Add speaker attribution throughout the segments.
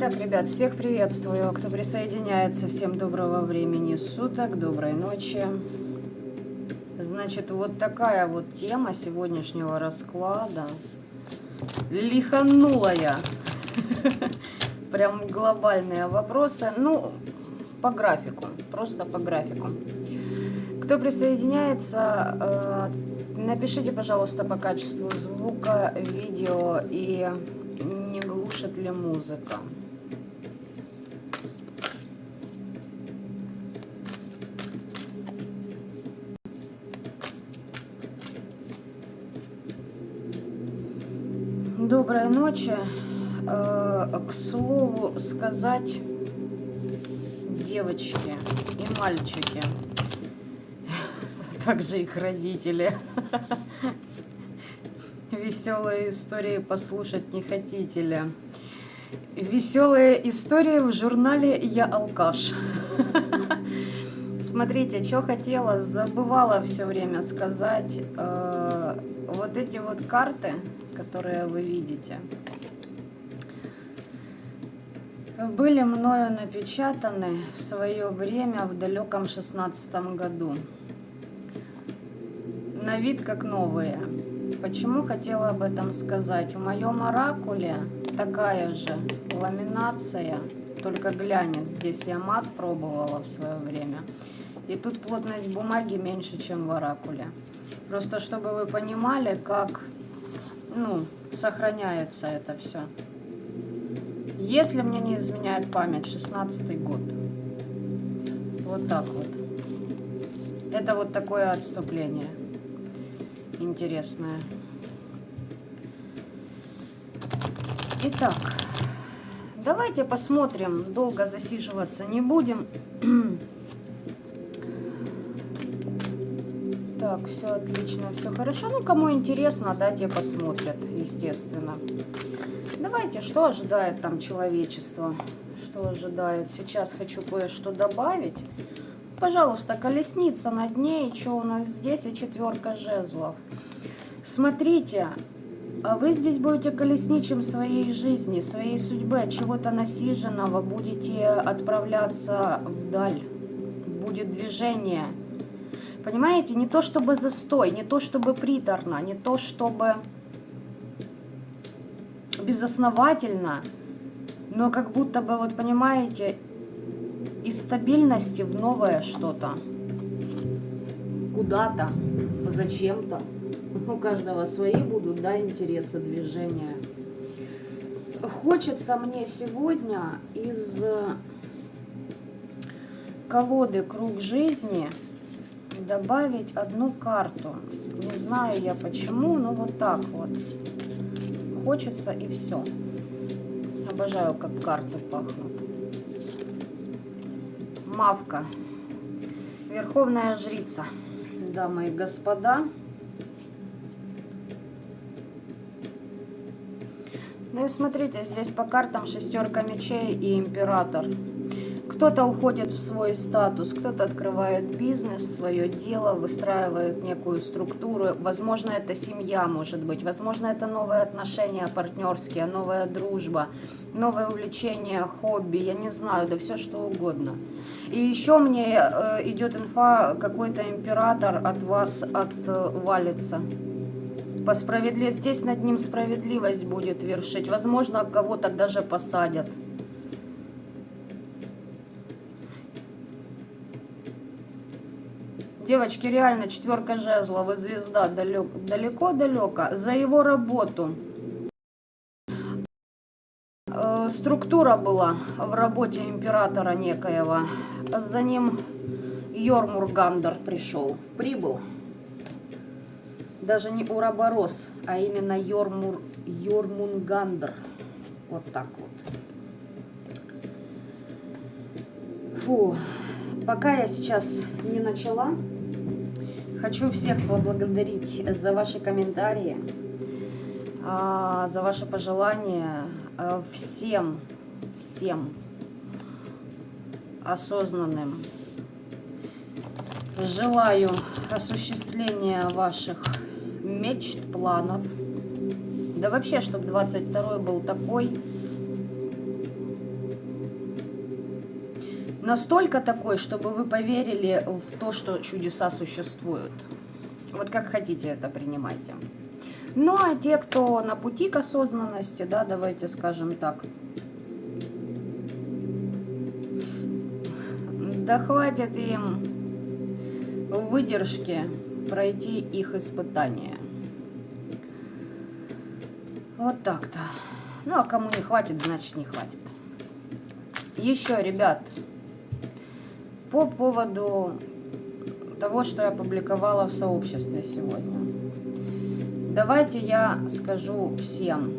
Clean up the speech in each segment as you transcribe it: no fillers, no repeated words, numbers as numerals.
Speaker 1: Итак, ребят, всех приветствую, кто присоединяется, всем доброго времени суток, доброй ночи. Значит, вот такая вот тема сегодняшнего расклада. Лиханула я. Прям глобальные вопросы. Ну, по графику, просто по графику. Кто присоединяется, напишите, пожалуйста, по качеству звука, видео и не глушит ли музыка. Доброй ночи. К слову сказать, девочки и мальчики, также их родители, веселые истории послушать не хотите ли? Веселые истории в журнале «Я алкаш». Смотрите, что хотела, забывала все время сказать. Вот эти вот карты, которые вы видите, были мною напечатаны в свое время в далеком 16-м году. На вид как новые. Почему хотела об этом сказать? В моем оракуле такая же ламинация, только глянец. Здесь я мат пробовала в свое время. И тут плотность бумаги меньше, чем в оракуле. Просто чтобы вы понимали, как, сохраняется это все. Если мне не изменяет память, 16-й год. Вот так вот. Это вот такое отступление. Интересное. Итак, давайте посмотрим. Долго засиживаться не будем. Так, все отлично, все хорошо. Ну, кому интересно, дайте посмотрят, естественно. Давайте, что ожидает там человечество? Что ожидает? Сейчас хочу кое-что добавить. Пожалуйста, колесница на дне, и что у нас здесь, и 4 жезлов. Смотрите, а вы здесь будете колесничем своей жизни, своей судьбы, от чего-то насиженного будете отправляться вдаль. Будет движение. Понимаете, не то чтобы застой, не то чтобы приторно, не то чтобы безосновательно, но как будто бы, вот понимаете, из стабильности в новое что-то. Куда-то, зачем-то. У каждого свои будут, да, интересы, движения. Хочется мне сегодня из колоды «Круг жизни» добавить одну карту. Не знаю я почему, но вот так вот. Хочется и все. Обожаю, как карты пахнут. Мавка. Верховная жрица. Дамы и господа. Ну и смотрите, здесь по картам 6 мечей и император. Кто-то уходит в свой статус, кто-то открывает бизнес, свое дело, выстраивает некую структуру. Возможно, это семья, может быть. Возможно, это новые отношения партнерские, новая дружба, новое увлечение, хобби. Я не знаю, да все что угодно. И еще мне идет инфа, какой-то император от вас отвалится. По справедливости, здесь над ним справедливость будет вершить. Возможно, кого-то даже посадят. Девочки, реально 4 жезлов и звезда далеко-далеко. За его работу. Структура была в работе императора некоего. За ним Йормунгандр прибыл. Даже не Уроборос, а именно Йормунгандр. Вот так вот. Фу. Пока я сейчас не начала, хочу всех поблагодарить за ваши комментарии, за ваши пожелания. Всем осознанным желаю осуществления ваших мечт, планов. Да вообще, чтобы 22-й был такой, Настолько такой, чтобы вы поверили в то, что чудеса существуют. Вот как хотите это принимайте. Ну, а те, кто на пути к осознанности, да, давайте скажем так, да хватит им выдержки пройти их испытания. Вот так-то. Ну, а кому не хватит, значит не хватит. Еще, ребят, по поводу того, что я публиковала в сообществе сегодня. Давайте я скажу всем.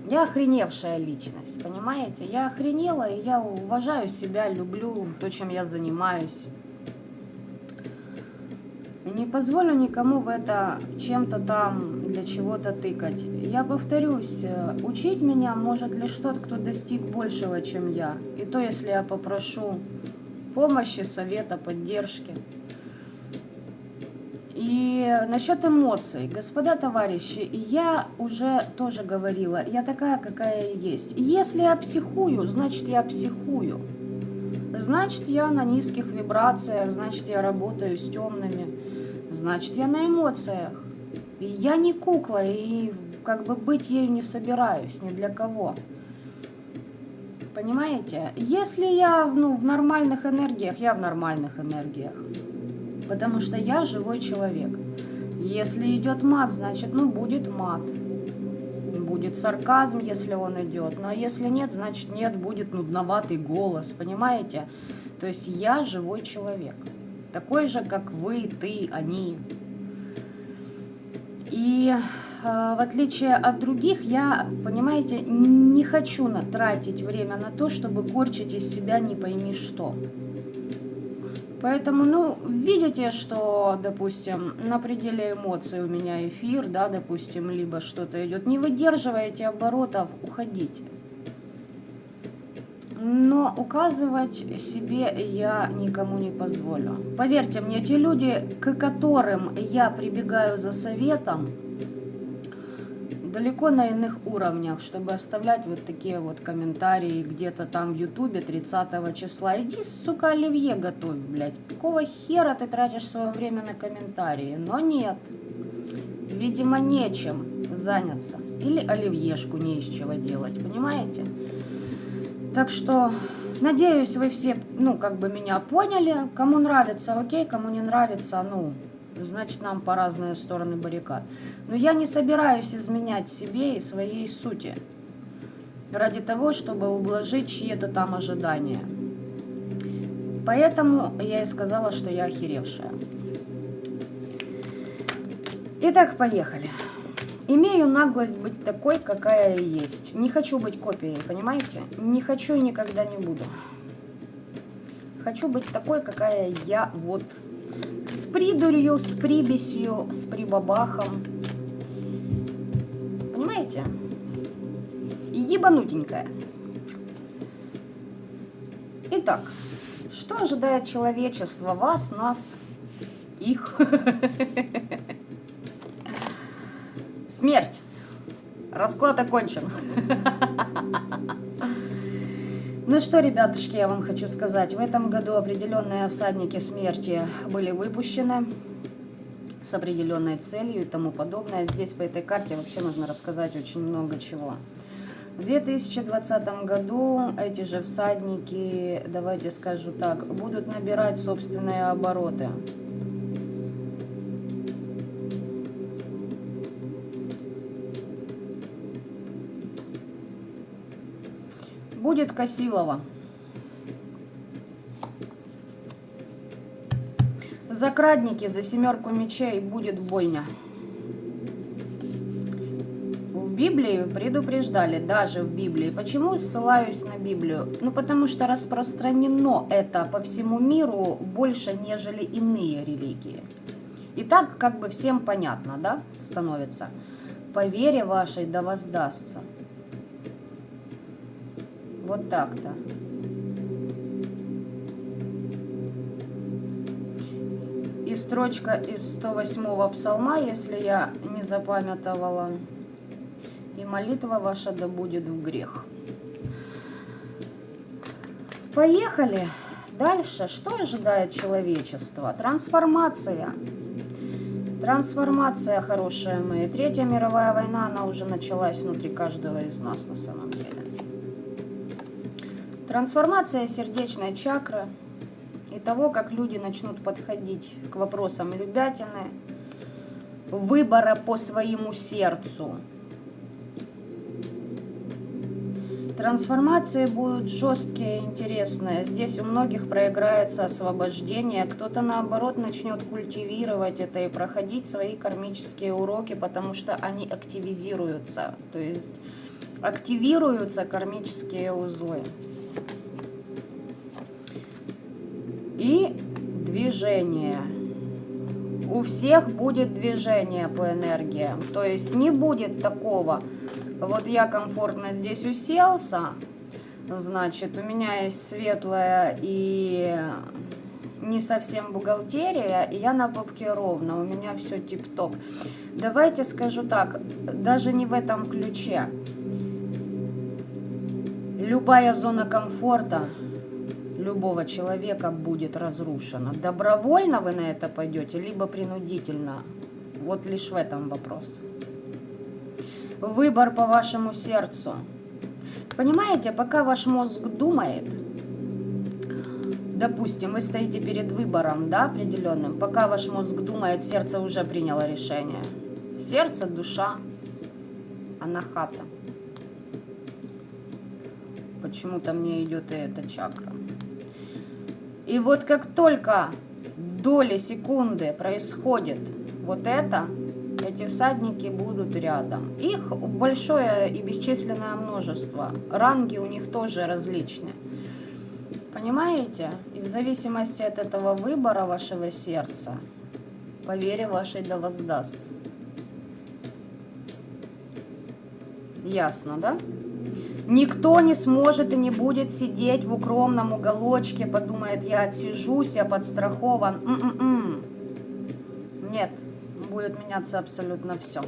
Speaker 1: Я охреневшая личность, понимаете? Я охренела, и я уважаю себя, люблю то, чем я занимаюсь. И не позволю никому в это чем-то там для чего-то тыкать. Я повторюсь, учить меня может лишь тот, кто достиг большего, чем я. И то, если я попрошу помощи, совета, поддержки. И насчет эмоций, господа товарищи, я уже тоже говорила, я такая, какая я есть. Если я психую, значит я психую. Значит я на низких вибрациях, значит я работаю с темными, значит я на эмоциях. И я не кукла, и как бы быть ею не собираюсь, ни для кого. Понимаете? Если я в нормальных энергиях, я в нормальных энергиях. Потому что я живой человек. Если идет мат, значит, будет мат. Будет сарказм, если он идет. Но если нет, значит, нет, будет нудноватый голос. Понимаете? То есть я живой человек. Такой же, как вы, ты, они. И в отличие от других, я, понимаете, не хочу тратить время на то, чтобы корчить из себя не пойми что. Поэтому, видите, что, допустим, на пределе эмоций у меня эфир, да, допустим, либо что-то идет. Не выдерживаете оборотов, уходите. Но указывать себе я никому не позволю. Поверьте мне, те люди, к которым я прибегаю за советом, далеко на иных уровнях, чтобы оставлять вот такие вот комментарии где-то там в Ютубе 30 числа. Иди, сука, оливье готовь, блядь. Какого хера ты тратишь свое время на комментарии? Но нет. Видимо, нечем заняться. Или оливьешку не из чего делать, понимаете? Так что, надеюсь, вы все, меня поняли. Кому нравится, окей, кому не нравится, значит, нам по разные стороны баррикад. Но я не собираюсь изменять себе и своей сути ради того, чтобы ублажить чьи-то там ожидания. Поэтому я и сказала, что я охеревшая. Итак, поехали. Имею наглость быть такой, какая я есть. Не хочу быть копией, понимаете? Не хочу, никогда не буду. Хочу быть такой, какая я вот. С придурью, с прибесью, с прибабахом. Понимаете? Ебанутенькая. Итак, что ожидает человечество? Вас, нас, их. Смерть. Расклад окончен. Ну что, ребятушки, я вам хочу сказать. В этом году определенные всадники смерти были выпущены с определенной целью и тому подобное. Здесь по этой карте вообще нужно рассказать очень много чего. В 2020 году эти же всадники, давайте скажу так, будут набирать собственные обороты. Будет Косилова. За крадники, за 7 мечей будет бойня. В Библии предупреждали, даже в Библии. Почему ссылаюсь на Библию? Потому что распространено это по всему миру больше, нежели иные религии. И так как бы всем понятно, да, становится. По вере вашей да воздастся. Вот так-то. И строчка из 108-го псалма, если я не запамятовала. И молитва ваша да будет в грех. Поехали. Дальше. Что ожидает человечество? Трансформация. Трансформация, хорошие мои. Третья мировая война, она уже началась внутри каждого из нас на самом деле. Трансформация сердечной чакры и того, как люди начнут подходить к вопросам любятины, выбора по своему сердцу. Трансформации будут жесткие, интересные. Здесь у многих проиграется освобождение. Кто-то, наоборот, начнет культивировать это и проходить свои кармические уроки, потому что они активизируются. То есть активируются кармические узлы. И движение. У всех будет движение по энергиям. То есть не будет такого: вот я комфортно здесь уселся, значит, у меня есть светлая и не совсем бухгалтерия, и я на попке ровно, у меня все тип-топ. Давайте скажу так, даже не в этом ключе. Любая зона комфорта любого человека будет разрушена. Добровольно вы на это пойдете, либо принудительно. Вот лишь в этом вопрос. Выбор по вашему сердцу. Понимаете, пока ваш мозг думает, допустим, вы стоите перед выбором, да, определенным, пока ваш мозг думает, сердце уже приняло решение. Сердце, душа, анахата. Почему-то мне идет и эта чакра. И вот как только доли секунды происходит вот это, эти всадники будут рядом. Их большое и бесчисленное множество. Ранги у них тоже различны. Понимаете? И в зависимости от этого выбора вашего сердца, по вере вашей да воздастся. Ясно, да? Никто не сможет и не будет сидеть в укромном уголочке, подумает, я отсижусь, я подстрахован. Нет, будет меняться абсолютно все.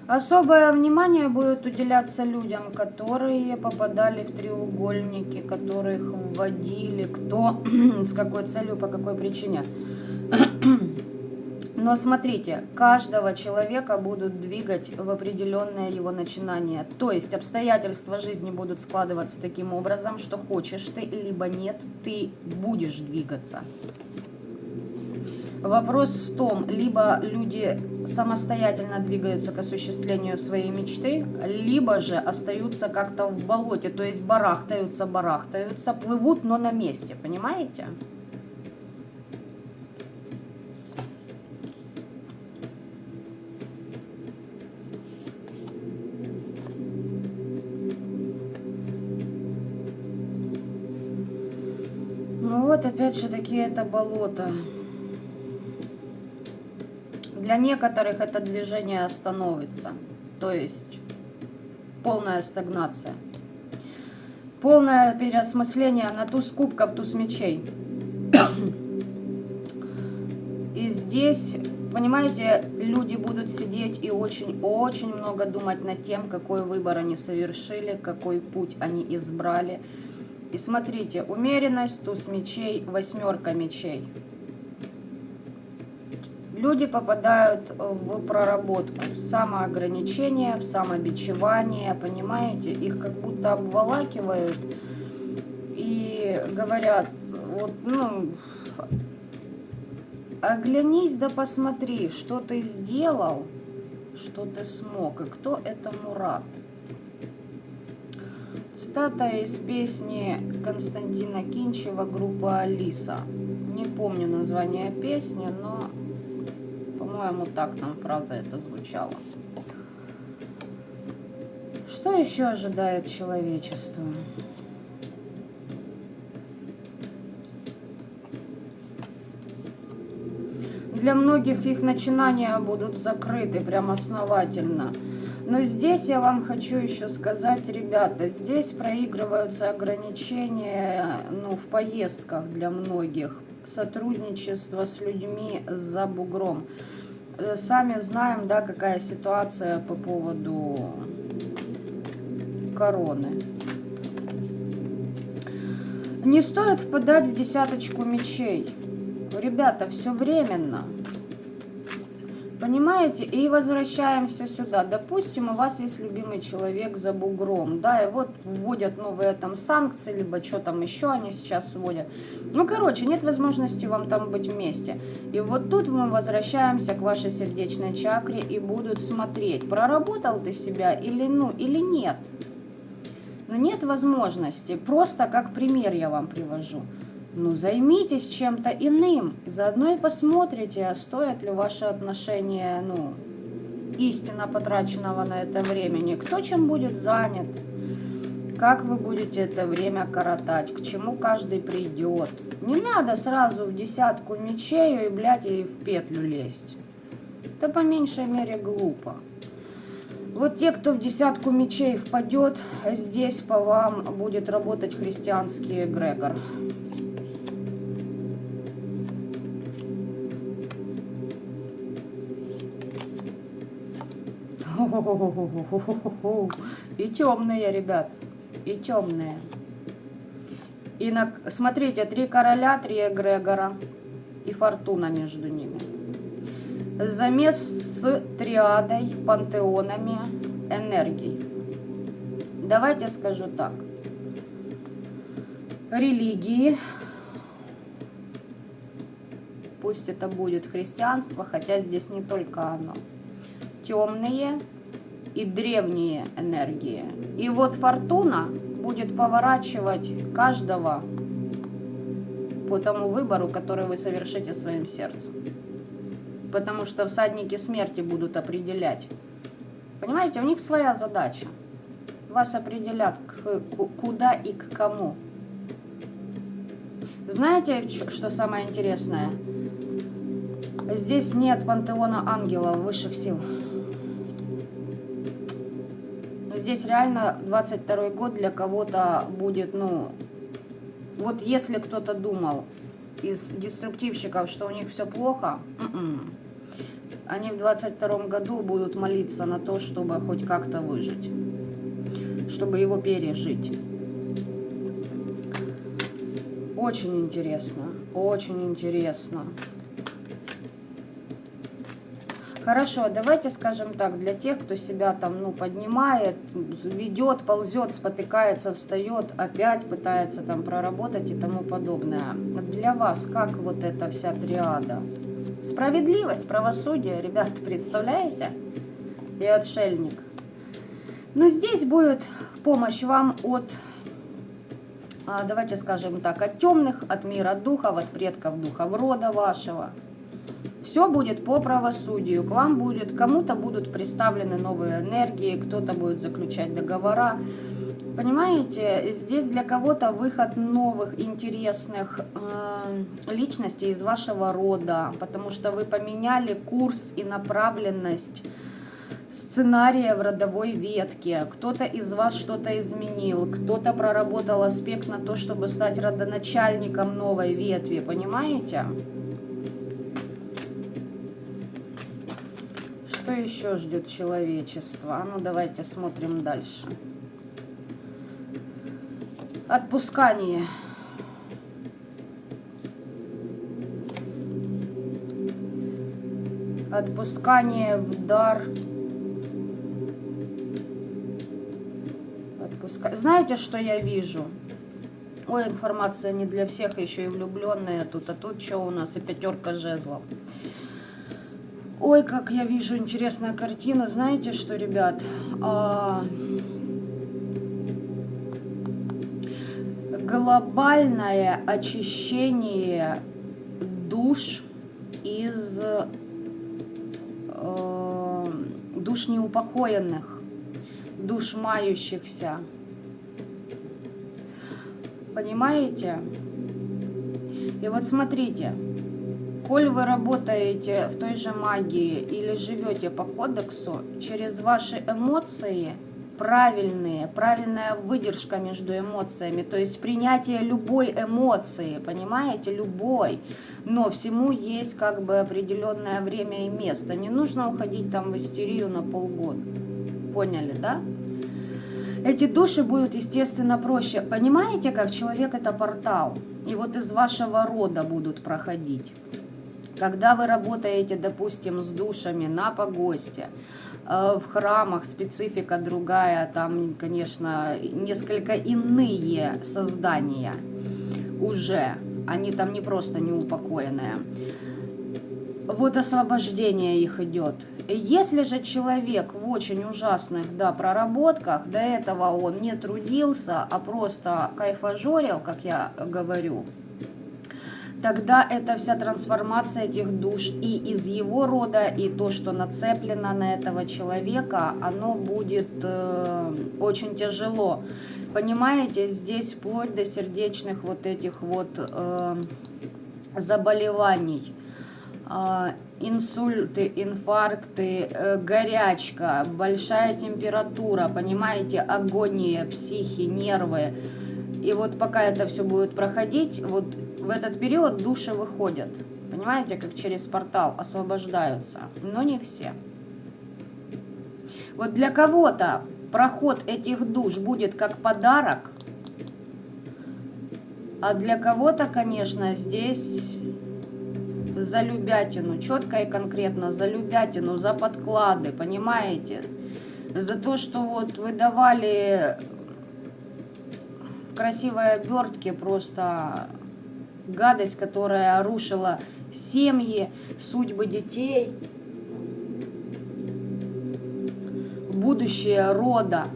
Speaker 1: Особое внимание будет уделяться людям, которые попадали в треугольники, которых вводили, кто, с какой целью, по какой причине. Но смотрите, каждого человека будут двигать в определенное его начинание. То есть обстоятельства жизни будут складываться таким образом, что хочешь ты, либо нет, ты будешь двигаться. Вопрос в том, либо люди самостоятельно двигаются к осуществлению своей мечты, либо же остаются как-то в болоте, то есть барахтаются, плывут, но на месте, понимаете? Ну вот, опять же таки, это болото. Для некоторых это движение остановится. То есть полная стагнация. Полное переосмысление на туз кубков, туз мечей. И здесь, понимаете, люди будут сидеть и очень-очень много думать над тем, какой выбор они совершили, какой путь они избрали. И смотрите, умеренность, туз мечей, восьмерка мечей. Люди попадают в проработку, в самоограничение, в самобичевание, понимаете? Их как будто обволакивают и говорят, вот, ну, оглянись да посмотри, что ты сделал, что ты смог, и кто этому рад. Цитата из песни Константина Кинчева, группа «Алиса». Не помню название песни, но, по-моему, так там фраза эта звучала. Что еще ожидает человечество? Для многих их начинания будут закрыты прям основательно. Но здесь я вам хочу еще сказать, ребята, здесь проигрываются ограничения, ну, в поездках для многих. сотрудничество с людьми за бугром. Сами знаем, да, какая ситуация по поводу короны. Не стоит впадать в десяточку мечей. Ребята, все временно. Понимаете? И возвращаемся сюда. Допустим, у вас есть любимый человек за бугром, да, и вот вводят новые там санкции, либо что там еще они сейчас вводят. Ну, короче, нет возможности вам там быть вместе. И вот тут мы возвращаемся к вашей сердечной чакре и будут смотреть, проработал ты себя или нет. Но нет возможности. Просто как пример я вам привожу. Ну, займитесь чем-то иным. Заодно и посмотрите, а стоят ли ваши отношения, истинно потраченного на это времени. Кто чем будет занят, как вы будете это время коротать, к чему каждый придет. Не надо сразу в десятку мечей и, блядь, и в петлю лезть. Это по меньшей мере глупо. Вот те, кто в десятку мечей впадет, здесь по вам будет работать христианский эгрегор. И темные, ребят, и темные. И смотрите, 3 короля, 3 эгрегора и фортуна между ними. Замес с триадой, пантеонами энергий. Давайте скажу так. Религии. Пусть это будет христианство, хотя здесь не только оно. Темные и древние энергии. И вот фортуна будет поворачивать каждого по тому выбору, который вы совершите своим сердцем. Потому что всадники смерти будут определять. Понимаете, у них своя задача. Вас определят куда и к кому. Знаете, что самое интересное? Здесь нет пантеона ангелов, высших сил. Здесь реально 22-й год для кого-то будет, вот если кто-то думал из деструктивщиков, что у них все плохо, они в 22-м году будут молиться на то, чтобы хоть как-то выжить, чтобы его пережить. Очень интересно, очень интересно. Хорошо, давайте скажем так, для тех, кто себя там, поднимает, ведет, ползет, спотыкается, встает, опять пытается там проработать и тому подобное. Для вас как вот эта вся триада? Справедливость, правосудие, ребят, представляете? И отшельник. Но здесь будет помощь вам от, давайте скажем так, от темных, от мира духов, от предков духов рода вашего. Все будет по правосудию. К вам будет, кому-то будут представлены новые энергии, кто-то будет заключать договора. Понимаете, здесь для кого-то выход новых интересных личностей из вашего рода, потому что вы поменяли курс и направленность сценария в родовой ветке. Кто-то из вас что-то изменил, кто-то проработал аспект на то, чтобы стать родоначальником новой ветви. Понимаете? Что еще ждет человечество? Ну, давайте смотрим дальше. Отпускание. Отпускание в дар. Знаете, что я вижу? Ой, информация не для всех, еще и влюбленные тут. А тут что у нас? И 5 жезлов. Ой, как я вижу интересную картину. Знаете что, ребят? Глобальное очищение душ из душ неупокоенных, душ мающихся. Понимаете? И вот смотрите. Коль вы работаете в той же магии или живете по кодексу, через ваши эмоции правильная выдержка между эмоциями, то есть принятие любой эмоции, понимаете, любой, но всему есть как бы определенное время и место, не нужно уходить там в истерию на полгода, поняли, да? Эти души будут, естественно, проще, понимаете, как человек это портал, и вот из вашего рода будут проходить. Когда вы работаете, допустим, с душами на погосте, в храмах специфика другая, там, конечно, несколько иные создания уже, они там не просто неупокоенные. Вот освобождение их идет. Если же человек в очень ужасных, да, проработках, до этого он не трудился, а просто кайфажорил, как я говорю, тогда эта вся трансформация этих душ и из его рода, и то, что нацеплено на этого человека, оно будет очень тяжело. Понимаете, здесь вплоть до сердечных вот этих вот заболеваний. Инсульты, инфаркты, горячка, большая температура, понимаете, агония, психи, нервы. И вот пока это все будет проходить, вот в этот период души выходят, понимаете, как через портал освобождаются, но не все. Вот для кого-то проход этих душ будет как подарок, а для кого-то, конечно, здесь за любятину, четко и конкретно за любятину, за подклады, понимаете, за то, что вот вы давали в красивой обертке просто гадость, которая рушила семьи, судьбы детей, будущее рода.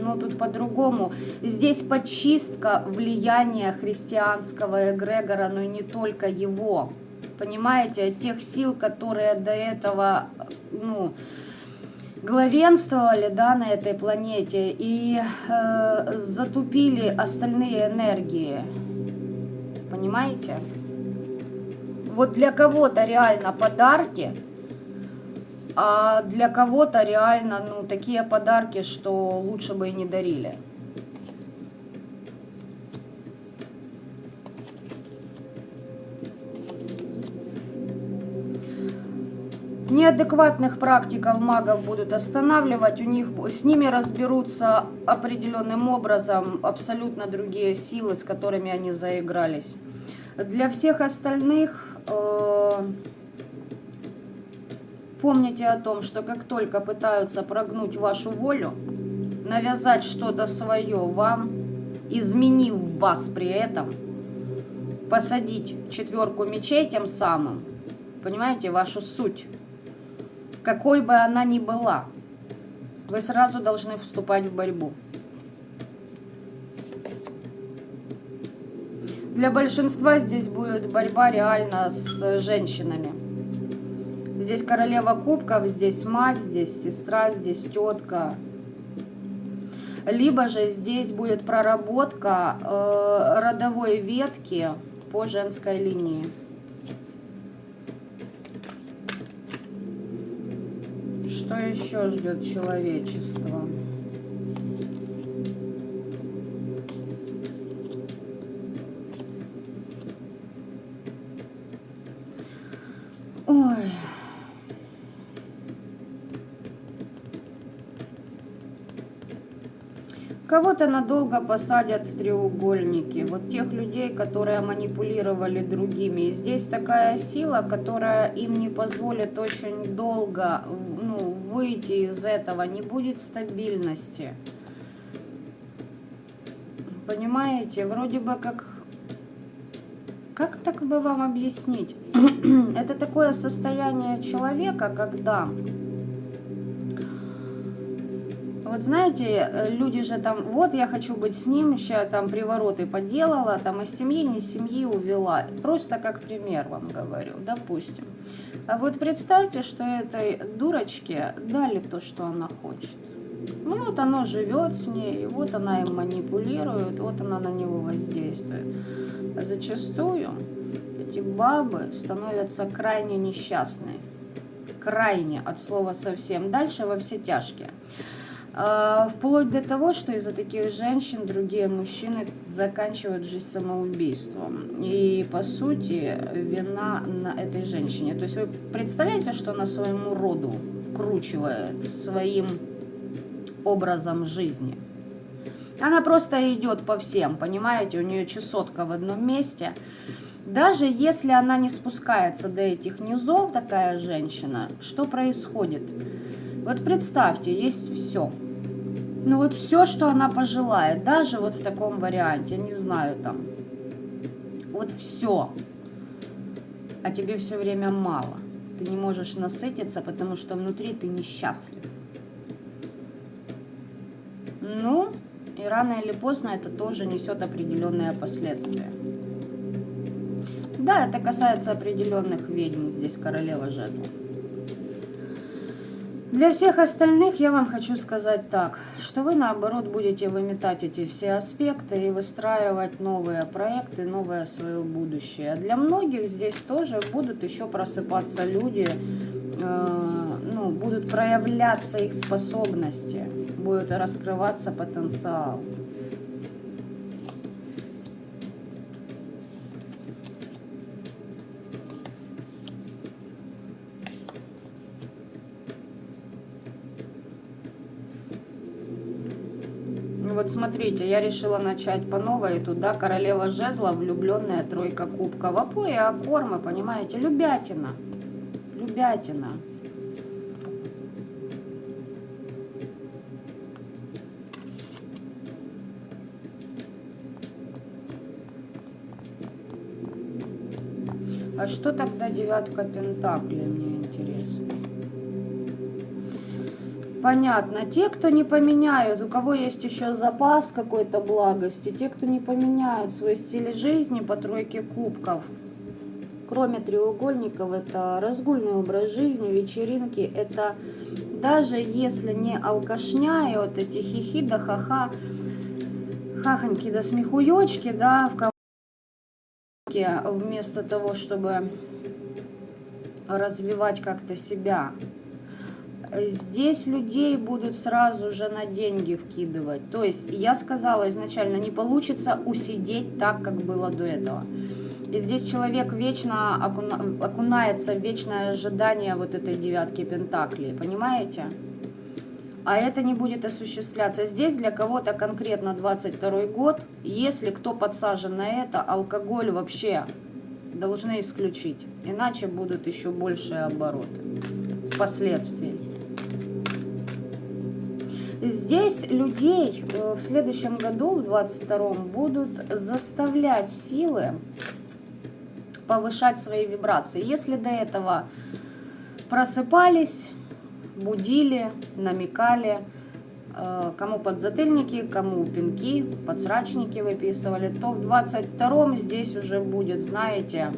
Speaker 1: Но тут по-другому. Здесь подчистка влияния христианского эгрегора, но и не только его. Понимаете, тех сил, которые до этого, ну, главенствовали, да, на этой планете и затупили остальные энергии. Понимаете? Вот для кого-то реально подарки, а для кого-то реально, ну, такие подарки, что лучше бы и не дарили. Неадекватных практиков магов будут останавливать, с ними разберутся определенным образом абсолютно другие силы, с которыми они заигрались. Для всех остальных помните о том, что как только пытаются прогнуть вашу волю, навязать что-то свое вам, изменив вас при этом, посадить в 4 мечей тем самым, понимаете, вашу суть, какой бы она ни была, вы сразу должны вступать в борьбу. Для большинства здесь будет борьба реально с женщинами. Здесь королева кубков, здесь мать, здесь сестра, здесь тетка. Либо же здесь будет проработка родовой ветки по женской линии. Что еще ждет человечество? Ой. Кого-то надолго посадят в треугольники. Вот тех людей, которые манипулировали другими. И здесь такая сила, которая им не позволит очень долго, ну, выйти из этого. Не будет стабильности. Понимаете? Вроде бы как... Как так бы вам объяснить? Это такое состояние человека, когда... Вот знаете, люди же там, вот я хочу быть с ним, сейчас там привороты поделала, там из семьи, не из семьи увела. Просто как пример вам говорю, допустим. А вот представьте, что этой дурочке дали то, что она хочет. Ну вот оно живет с ней, вот она им манипулирует, вот она на него воздействует. А зачастую эти бабы становятся крайне несчастные. Крайне, от слова совсем. Дальше во все тяжкие. Вплоть до того, что из-за таких женщин другие мужчины заканчивают жизнь самоубийством. И, по сути, вина на этой женщине. То есть вы представляете, что она своему роду вкручивает своим образом жизни? Она просто идет по всем, понимаете? У нее чесотка в одном месте. Даже если она не спускается до этих низов, такая женщина, что происходит? Вот представьте, есть все. Ну вот все, что она пожелает, даже вот в таком варианте, не знаю там. Вот все. А тебе все время мало. Ты не можешь насытиться, потому что внутри ты несчастлив. Ну, и рано или поздно это тоже несет определенные последствия. Да, это касается определенных ведьм, здесь королева жезлов. Для всех остальных я вам хочу сказать так, что вы наоборот будете выметать эти все аспекты и выстраивать новые проекты, новое свое будущее. А для многих здесь тоже будут еще просыпаться люди, будут проявляться их способности, будет раскрываться потенциал. Вот смотрите, я решила начать по новой. Туда королева жезла, влюбленная, тройка кубков. Апоэ, аккормы, понимаете, любятина. Любятина. А что тогда девятка пентаклей, мне интересно? Понятно. Те, кто не поменяют, у кого есть еще запас какой-то благости, те, кто не поменяют свой стиль жизни по тройке кубков, кроме треугольников, это разгульный образ жизни, вечеринки, это даже если не алкашня и вот эти хихи да ха-ха, хахоньки да смехуёчки, да, в кавычки, вместо того, чтобы развивать как-то себя. Здесь людей будут сразу же на деньги вкидывать. То есть, я сказала изначально, не получится усидеть так, как было до этого. И здесь человек вечно окунается в вечное ожидание вот этой девятки пентаклей. Понимаете? А это не будет осуществляться. Здесь для кого-то конкретно 22 год. Если кто подсажен на это, алкоголь вообще должны исключить. Иначе будут еще большие обороты впоследствии. Здесь людей в следующем году, в 22-м, будут заставлять силы повышать свои вибрации. Если до этого просыпались, будили, намекали, кому подзатыльники, кому пинки, подсрачники выписывали, то в 22-м здесь уже будет, знаете,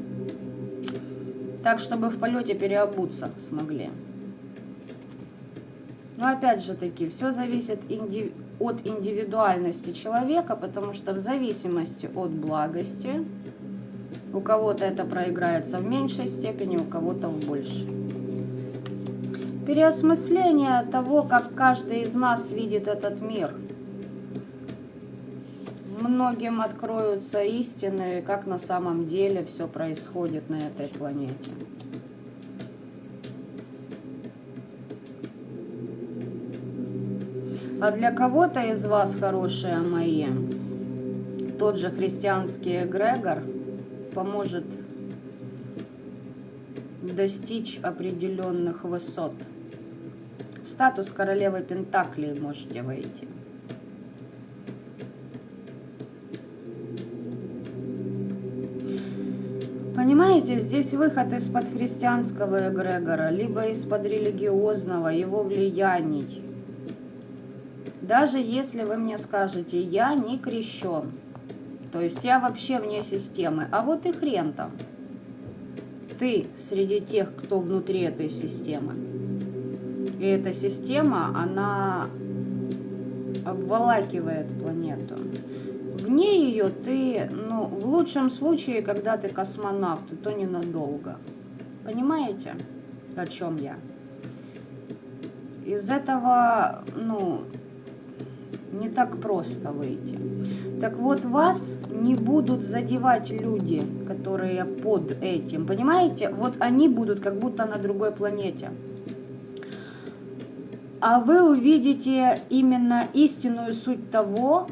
Speaker 1: так, чтобы в полете переобуться смогли. Но опять же таки, все зависит от индивидуальности человека, потому что в зависимости от благости у кого-то это проиграется в меньшей степени, у кого-то в большей. Переосмысление того, как каждый из нас видит этот мир. Многим откроются истины, как на самом деле все происходит на этой планете. А для кого-то из вас, хорошие мои, тот же христианский эгрегор поможет достичь определенных высот. В статус королевы Пентаклей можете войти. Понимаете, здесь выход из-под христианского эгрегора, либо из-под религиозного, его влияний. Даже если вы мне скажете, я не крещен, то есть я вообще вне системы, а вот и хрен там. Ты среди тех, кто внутри этой системы. И эта система, она обволакивает планету. Вне ее ты, в лучшем случае, когда ты космонавт, то ненадолго. Понимаете, о чем я? Из этого, Не так просто выйти. Так вот, вас не будут задевать люди, которые под этим. Понимаете? Вот они будут как будто на другой планете. А вы увидите именно истинную суть того,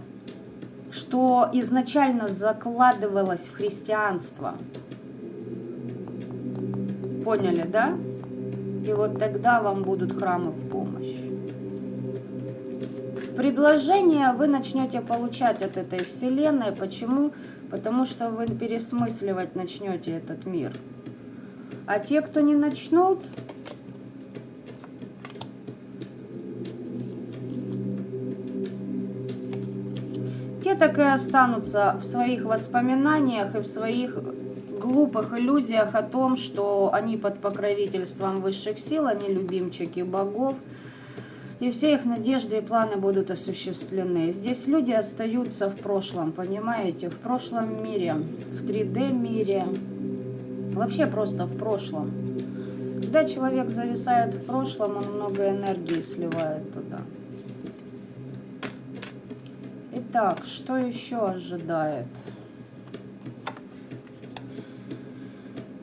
Speaker 1: что изначально закладывалось в христианство. Поняли, да? И вот тогда вам будут храмы в помощь. Предложения вы начнете получать от этой вселенной. Почему? Потому что вы пересмысливать начнете этот мир. А те, кто не начнут, те так и останутся в своих воспоминаниях и в своих глупых иллюзиях о том, что они под покровительством высших сил, они любимчики богов. И все их надежды и планы будут осуществлены. Здесь люди остаются в прошлом, понимаете? В прошлом мире, в 3D мире, вообще просто в прошлом. Когда человек зависает в прошлом, он много энергии сливает туда. Итак, что еще ожидает?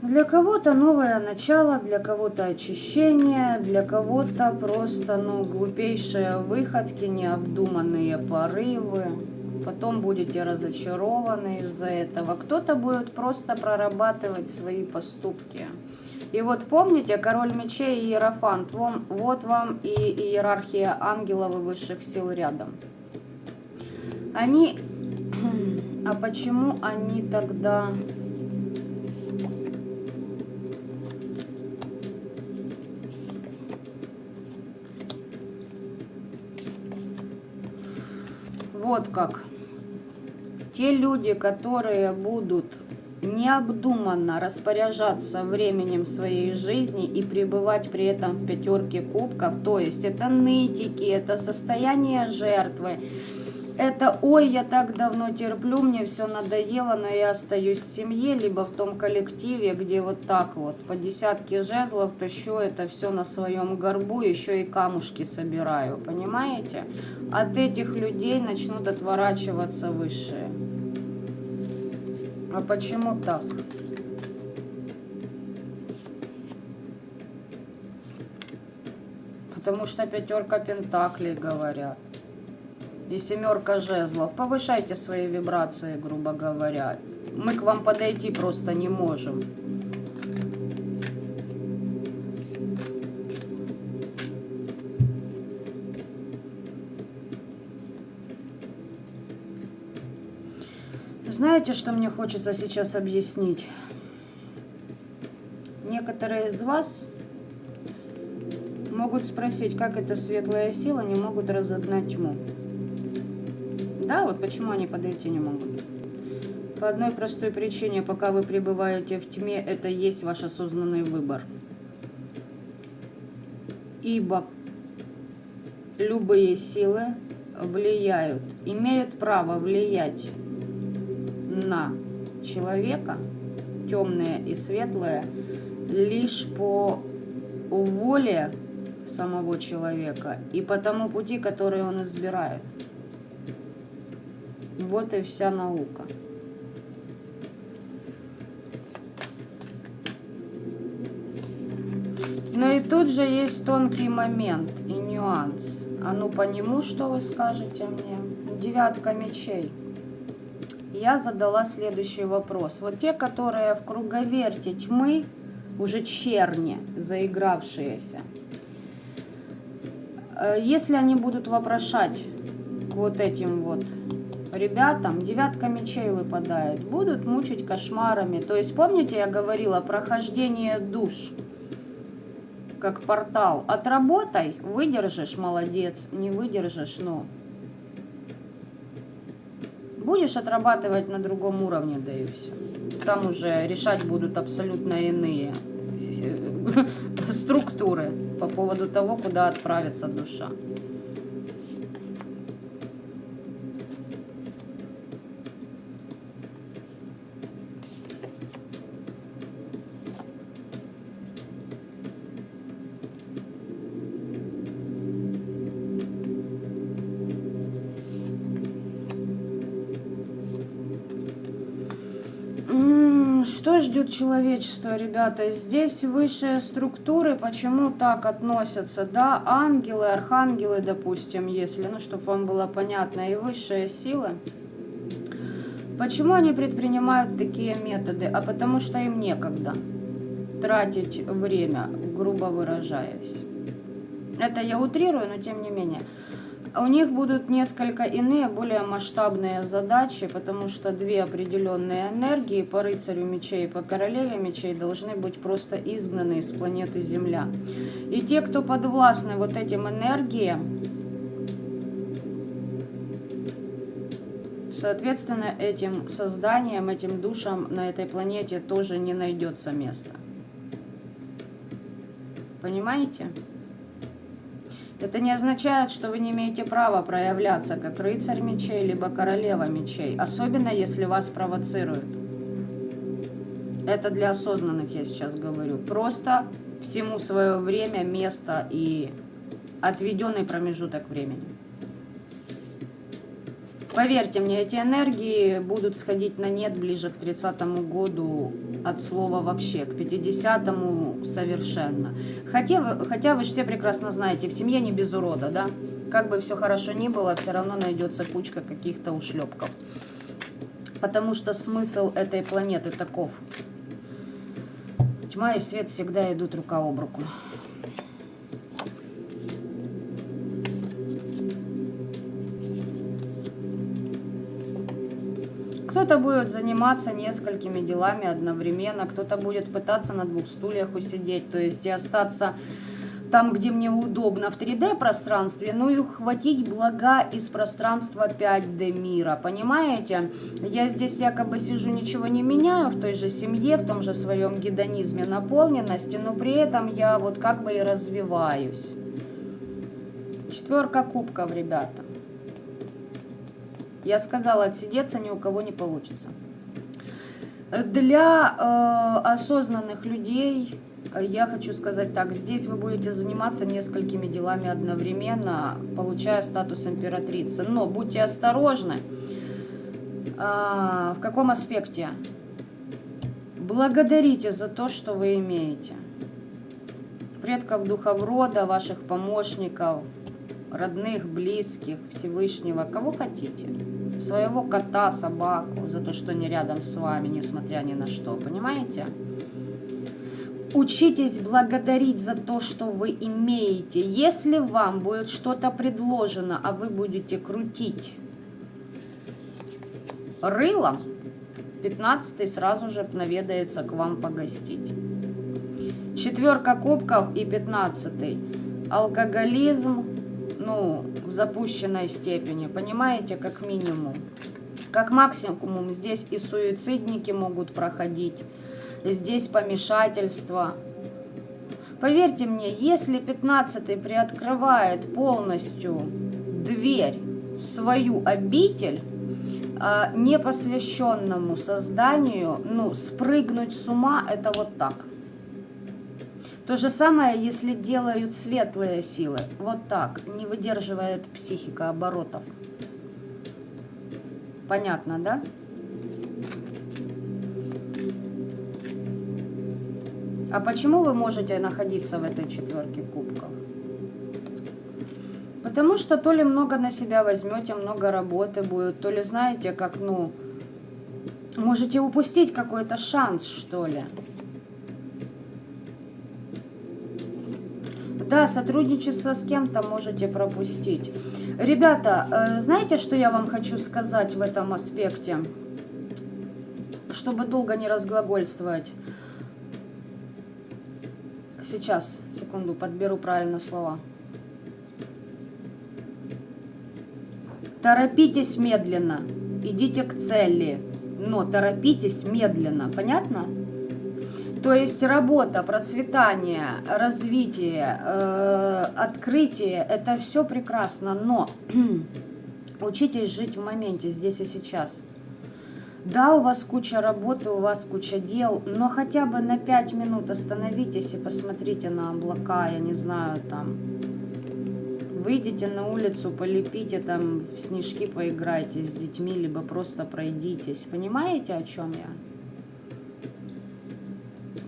Speaker 1: Для кого-то новое начало, для кого-то очищение, для кого-то просто, глупейшие выходки, необдуманные порывы. Потом будете разочарованы из-за этого. Кто-то будет просто прорабатывать свои поступки. И вот помните, король мечей и иерофант, вот вам и иерархия ангелов и высших сил рядом. Они... А почему они тогда... Вот как. Те люди, которые будут необдуманно распоряжаться временем своей жизни и пребывать при этом в пятерке кубков, то есть это нытики, это состояние жертвы, это «ой, я так давно терплю, мне все надоело, но я остаюсь в семье», либо в том коллективе, где вот так вот по десятке жезлов тащу это все на своем горбу, еще и камушки собираю, понимаете? От этих людей начнут отворачиваться высшие. А почему так? Потому что пятерка пентаклей говорят. И семерка жезлов. Повышайте свои вибрации, грубо говоря. Мы к вам подойти просто не можем. Знаете, что мне хочется сейчас объяснить? Некоторые из вас могут спросить, как эта светлая сила не могут разогнать тьму. Да, вот почему они подойти не могут. По одной простой причине, пока вы пребываете в тьме, это есть ваш осознанный выбор. Ибо любые силы влияют, имеют право влиять на человека, темные и светлые, лишь по воле самого человека и по тому пути, который он избирает. Вот и вся наука. Но и тут же есть тонкий момент и нюанс. А ну по нему что вы скажете мне? Девятка мечей. Я задала следующий вопрос. Вот те, которые в круговерте тьмы, уже черни, заигравшиеся, если они будут вопрошать к вот этим вот ребятам, девятка мечей выпадает, будут мучить кошмарами. То есть, помните, я говорила, прохождение душ, как портал. Отработай, выдержишь, молодец, не выдержишь, ну, будешь отрабатывать на другом уровне, да и все. Там уже решать будут абсолютно иные структуры по поводу того, куда отправится душа. Что ждет человечество, ребята? Здесь высшие структуры почему так относятся, да? Ангелы, архангелы, допустим, если, ну, чтобы вам было понятно, и высшие силы. Почему они предпринимают такие методы? А потому что им некогда тратить время, грубо выражаясь. Это я утрирую, но тем не менее. У них будут несколько иные, более масштабные задачи, потому что две определенные энергии по рыцарю мечей и по королеве мечей должны быть просто изгнаны из планеты Земля. И те, кто подвластны вот этим энергиям, соответственно, этим созданиям, этим душам на этой планете тоже не найдется места. Понимаете? Это не означает, что вы не имеете права проявляться как рыцарь мечей, либо королева мечей, особенно если вас провоцируют. Это для осознанных я сейчас говорю. Просто всему свое время, место и отведенный промежуток времени. Поверьте мне, эти энергии будут сходить на нет ближе к 30-му году от слова вообще, к 50-му совершенно. Хотя вы же все прекрасно знаете, в семье не без урода, да? Как бы все хорошо ни было, все равно найдется кучка каких-то ушлепков. Потому что смысл этой планеты таков. Тьма и свет всегда идут рука об руку. Кто-то будет заниматься несколькими делами одновременно, кто-то будет пытаться на двух стульях усидеть, то есть и остаться там, где мне удобно в 3D-пространстве, ну и ухватить блага из пространства 5D мира, понимаете? Я здесь якобы сижу, ничего не меняю в той же семье, в том же своем гедонизме наполненности, но при этом я вот как бы и развиваюсь. 4 кубков, ребята. Я сказала, отсидеться ни у кого не получится. Для осознанных людей, я хочу сказать так, здесь вы будете заниматься несколькими делами одновременно, получая статус императрицы. Но будьте осторожны. В каком аспекте? Благодарите за то, что вы имеете. Предков духов рода, ваших помощников, родных, близких, Всевышнего, кого хотите. Своего кота, собаку, за то, что они рядом с вами, несмотря ни на что. Понимаете? Учитесь благодарить за то, что вы имеете. Если вам будет что-то предложено, а вы будете крутить рылом, 15-й сразу же наведается к вам погостить. 4 кубков и 15-й. Алкоголизм, ну, в запущенной степени, понимаете, как минимум. Как максимум здесь и суицидники могут проходить, здесь помешательство. Поверьте мне, если 15-й приоткрывает полностью дверь в свою обитель, непосвященному созданию, ну, спрыгнуть с ума, это вот так. То же самое, если делают светлые силы. Вот так. Не выдерживает психика оборотов. Понятно, да? А почему вы можете находиться в этой 4 кубков? Потому что то ли много на себя возьмете, много работы будет, то ли знаете, как, ну, можете упустить какой-то шанс, что ли. Да, сотрудничество с кем-то можете пропустить. Ребята, знаете, что я вам хочу сказать в этом аспекте? Чтобы долго не разглагольствовать. Сейчас, секунду, подберу правильно слова. Торопитесь медленно, идите к цели, но торопитесь медленно, понятно? То есть работа, процветание, развитие, открытие, это все прекрасно, но учитесь жить в моменте, здесь и сейчас. Да, у вас куча работы, у вас куча дел, но хотя бы на 5 минут остановитесь и посмотрите на облака, я не знаю, там, выйдите на улицу, полепите, там, в снежки поиграйте с детьми, либо просто пройдитесь. Понимаете, о чем я?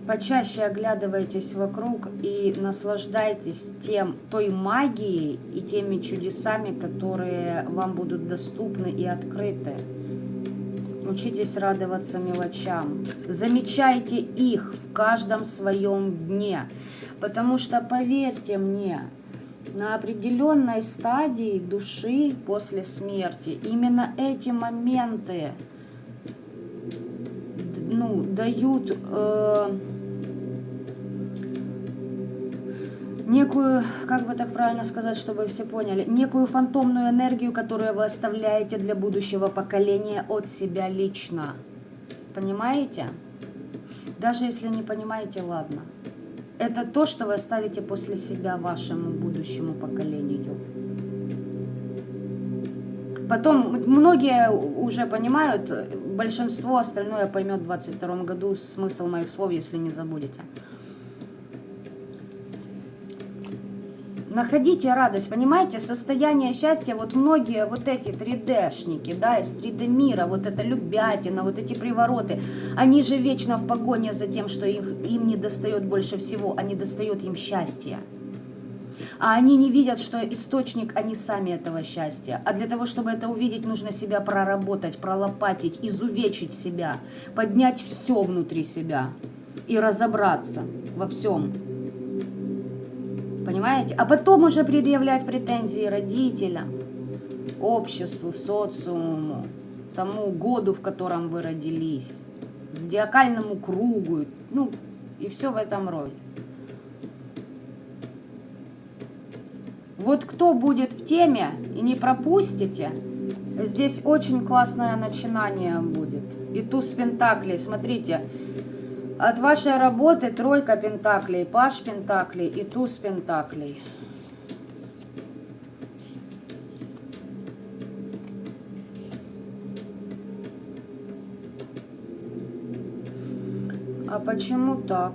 Speaker 1: Почаще оглядывайтесь вокруг и наслаждайтесь той магией и теми чудесами, которые вам будут доступны и открыты. Учитесь радоваться мелочам. Замечайте их в каждом своем дне. Потому что, поверьте мне, на определенной стадии души после смерти именно эти моменты дают некую, как бы так правильно сказать, чтобы все поняли, некую фантомную энергию, которую вы оставляете для будущего поколения от себя лично. Понимаете? Даже если не понимаете, ладно. Это то, что вы оставите после себя вашему будущему поколению. Потом, многие уже понимают, большинство остальное поймет в 2022 году смысл моих слов, если не забудете. Находите радость, понимаете, состояние счастья, вот многие вот эти 3D-шники, да, из 3D мира, вот эта любятина, вот эти привороты, они же вечно в погоне за тем, что им не достает больше всего, а не достает им счастья. А они не видят, что источник, они сами этого счастья. А для того, чтобы это увидеть, нужно себя проработать, пролопатить, изувечить себя, поднять все внутри себя и разобраться во всем. Понимаете? А потом уже предъявлять претензии родителям, обществу, социуму, тому году, в котором вы родились, зодиакальному кругу, и все в этом роде. Вот кто будет в теме и не пропустите, здесь очень классное начинание будет. И туз пентаклей, смотрите, от вашей работы тройка пентаклей, паж пентаклей и туз пентаклей. А почему так?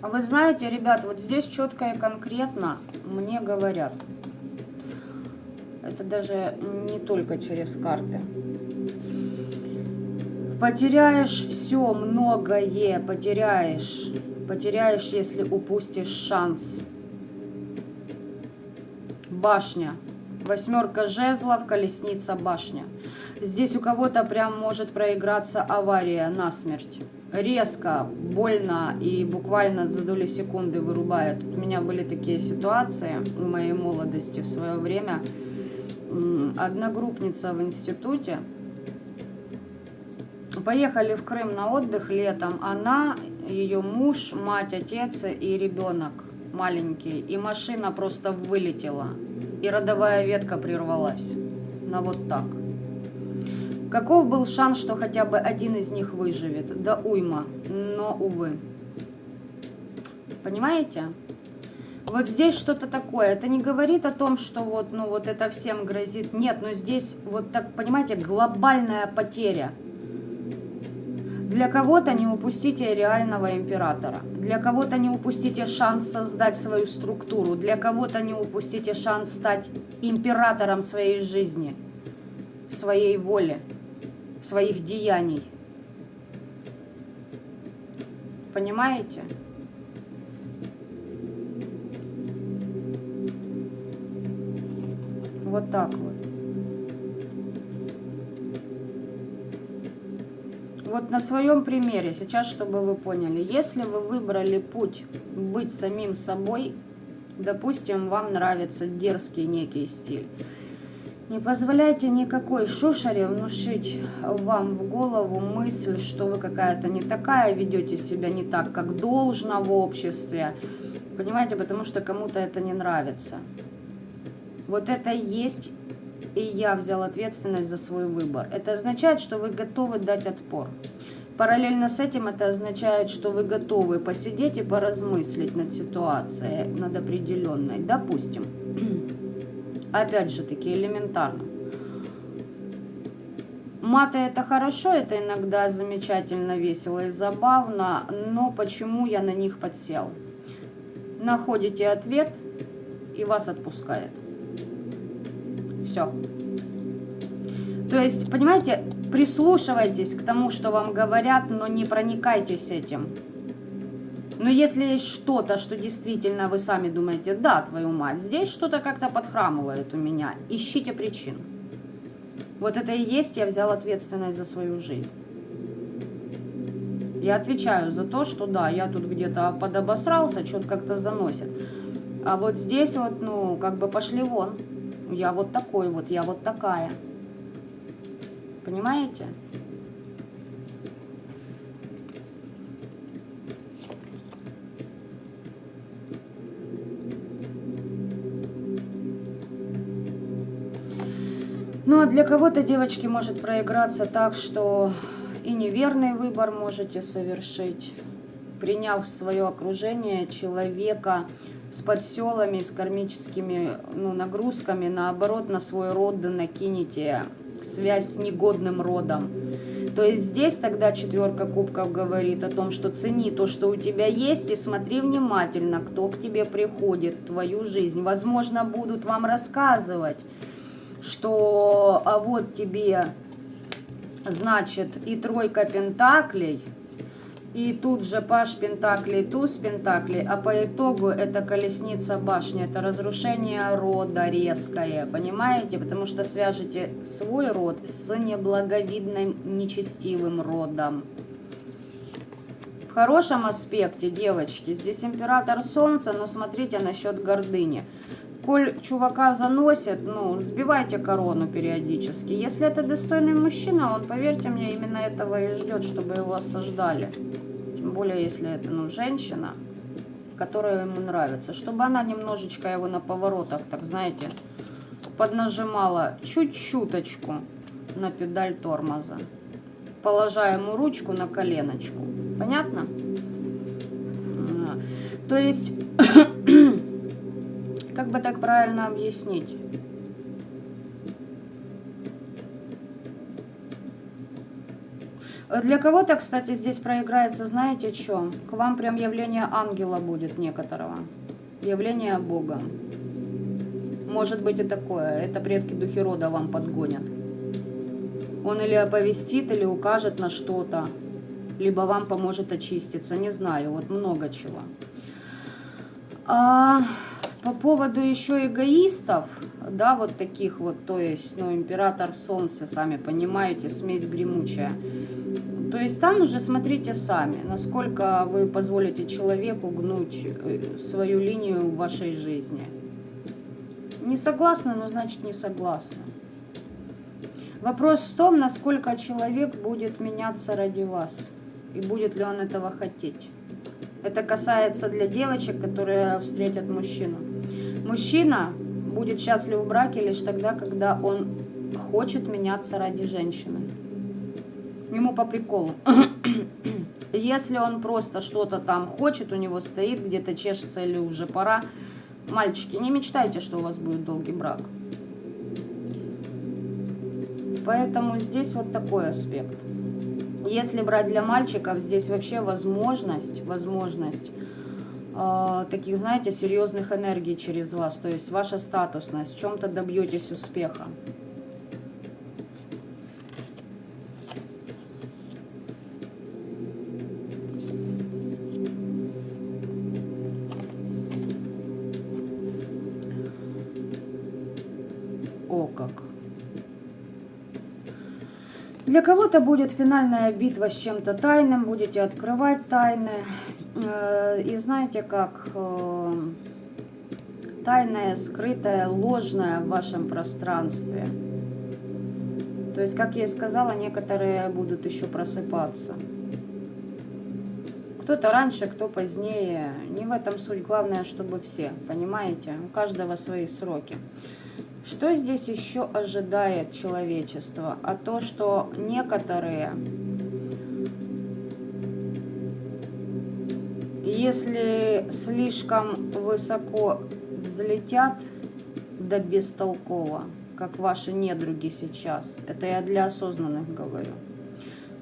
Speaker 1: Вы знаете, ребят, вот здесь четко и конкретно мне говорят. Это даже не только через карты. Потеряешь все, многое потеряешь. Потеряешь, если упустишь шанс. Башня. 8 жезлов, колесница, башня. Здесь у кого-то прям может проиграться авария насмерть. Резко, больно и буквально за доли секунды вырубает. У меня были такие ситуации в моей молодости в свое время. Одногруппница в институте. Поехали в Крым на отдых летом. Она, ее муж, мать, отец и ребенок маленький. И машина просто вылетела. И родовая ветка прервалась. На вот так. Каков был шанс, что хотя бы один из них выживет? Да уйма, но увы. Понимаете? Вот здесь что-то такое. Это не говорит о том, что вот это всем грозит. Нет, но здесь вот так, понимаете, глобальная потеря. Для кого-то не упустите реального императора. Для кого-то не упустите шанс создать свою структуру. Для кого-то не упустите шанс стать императором своей жизни, своей воли, своих деяний. Понимаете? Вот так вот. Вот на своем примере, сейчас, чтобы вы поняли, если вы выбрали путь быть самим собой, допустим, вам нравится дерзкий некий стиль, не позволяйте никакой шушере внушить вам в голову мысль, что вы какая-то не такая, ведете себя не так, как должно в обществе. Понимаете, потому что кому-то это не нравится. Вот это есть, и я взял ответственность за свой выбор. Это означает, что вы готовы дать отпор. Параллельно с этим это означает, что вы готовы посидеть и поразмыслить над ситуацией, над определенной. Допустим, опять же таки элементарно. Маты это хорошо, это иногда замечательно, весело и забавно, но почему я на них подсел? Находите ответ и вас отпускает. Все. То есть, понимаете, прислушивайтесь к тому, что вам говорят, но не проникайтесь этим. Но если есть что-то, что действительно вы сами думаете, да, твою мать, здесь что-то как-то подхрамывает у меня, ищите причин. Вот это и есть, я взял ответственность за свою жизнь. Я отвечаю за то, что да, я тут где-то подобосрался, что-то как-то заносит. А вот здесь вот, ну, как бы пошли вон. Я вот такой вот, я вот такая. Понимаете? Ну, а для кого-то, девочки, может проиграться так, что и неверный выбор можете совершить, приняв в свое окружение человека с подселами, с кармическими, ну, нагрузками, наоборот, на свой род накинете связь с негодным родом. То есть здесь тогда 4 кубков говорит о том, что цени то, что у тебя есть, и смотри внимательно, кто к тебе приходит в твою жизнь. Возможно, будут вам рассказывать, что а вот тебе, значит, и 3 пентаклей, и тут же паш пентаклей, туз пентаклей, а по итогу это колесница башни, это разрушение рода резкое, понимаете? Потому что свяжете свой род с неблаговидным, нечестивым родом. В хорошем аспекте, девочки, здесь император Солнца, но смотрите насчет гордыни. Коль чувака заносит, ну, сбивайте корону периодически. Если это достойный мужчина, он, поверьте мне, именно этого и ждет, чтобы его осаждали. Тем более, если это, ну, женщина, которая ему нравится. Чтобы она немножечко его на поворотах, так, знаете, поднажимала чуть-чуточку на педаль тормоза, положа ему ручку на коленочку. Понятно? То есть... Как бы так правильно объяснить? Для кого-то, кстати, здесь проиграется, знаете что? К вам прям явление ангела будет некоторого. Явление Бога. Может быть и такое. Это предки духи рода вам подгонят. Он или оповестит, или укажет на что-то. Либо вам поможет очиститься. Не знаю, вот много чего. По поводу еще эгоистов, да, вот таких вот, то есть, ну, император Солнца, сами понимаете, смесь гремучая. То есть там уже смотрите сами, насколько вы позволите человеку гнуть свою линию в вашей жизни. Не согласны, ну, значит, не согласны. Вопрос в том, насколько человек будет меняться ради вас, и будет ли он этого хотеть. Это касается для девочек, которые встретят мужчину. Мужчина будет счастлив в браке лишь тогда, когда он хочет меняться ради женщины. Ему по приколу. Если он просто что-то там хочет, у него стоит, где-то чешется или уже пора. Мальчики, не мечтайте, что у вас будет долгий брак. Поэтому здесь вот такой аспект. Если брать для мальчиков, здесь вообще возможность таких, знаете, серьезных энергий через вас. То есть ваша статусность, в чем-то добьетесь успеха. О, как. Для кого-то будет финальная битва с чем-то тайным, будете открывать тайны. И знаете как, тайное, скрытое, ложное в вашем пространстве. То есть, как я и сказала, некоторые будут еще просыпаться. Кто-то раньше, кто позднее. Не в этом суть. Главное, чтобы все, понимаете? У каждого свои сроки. Что здесь еще ожидает человечество? А то, что некоторые, если слишком высоко взлетят, да бестолково, как ваши недруги сейчас, это я для осознанных говорю,